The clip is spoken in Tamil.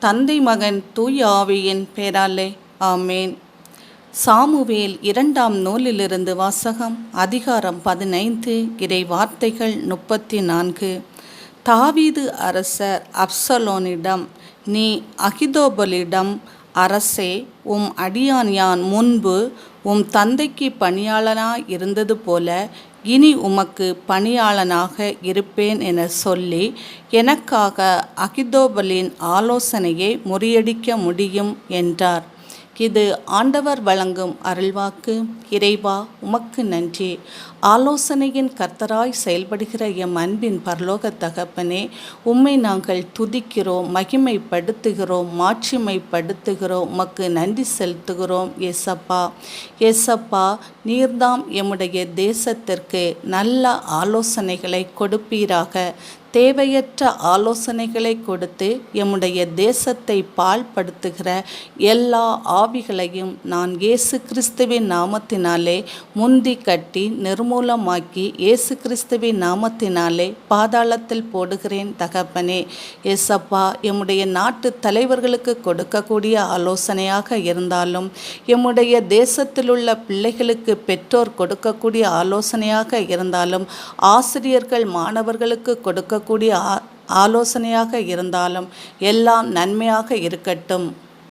தந்தை மகன் தூய ஆவியின் பேராலே ஆமேன். சாமுவேல் 2ஆம் நூலிலிருந்து வாசகம். அதிகாரம் 15. இறை வார்த்தைகள் 34. தாவீது அரசர் அப்சலோனிடம், நீ அகிதோபலிடம், அரசே, உம் அடியான் யான் முன்பு உம் தந்தைக்கு பணியாளனாய் இருந்தது போல இனி உமக்கு பணியாளனாக இருப்பேன் என சொல்லி எனக்காக அகிதோபலின் ஆலோசனையை முறியடிக்க முடியும் என்றார். இது ஆண்டவர் வழங்கும் அருள்வாக்கு. இறைவா, உமக்கு நன்றி. ஆலோசனையின் கர்த்தராய் செயல்படுகிற எம் அன்பின் பரலோக தகப்பனே, உம்மை நாங்கள் துதிக்கிறோம், மகிமைப்படுத்துகிறோம், மாட்சிமைப்படுத்துகிறோம், உமக்கு நன்றி செலுத்துகிறோம். ஏசப்பா, நீர்தாம் எம்முடைய தேசத்திற்கு நல்ல ஆலோசனைகளை கொடுப்பீராக. தேவையற்ற ஆலோசனைகளை கொடுத்து எம்முடைய தேசத்தை பாழ்படுத்துகிற எல்லா ஆவிகளையும் நான் இயேசு கிறிஸ்துவின் நாமத்தினாலே முந்தி கட்டி நிர்மூலமாக்கி இயேசு கிறிஸ்துவின் நாமத்தினாலே பாதாளத்தில் போடுகிறேன் தகப்பனே. ஏசப்பா, எம்முடைய நாட்டு தலைவர்களுக்கு கொடுக்கக்கூடிய ஆலோசனையாக இருந்தாலும், எம்முடைய தேசத்திலுள்ள பிள்ளைகளுக்கு பெற்றோர் கொடுக்கக்கூடிய ஆலோசனையாக இருந்தாலும், ஆசிரியர்கள் மாணவர்களுக்கு கொடுக்கக்கூடிய ஆலோசனையாக இருந்தாலும் எல்லாம் நன்மையாக இருக்கட்டும்.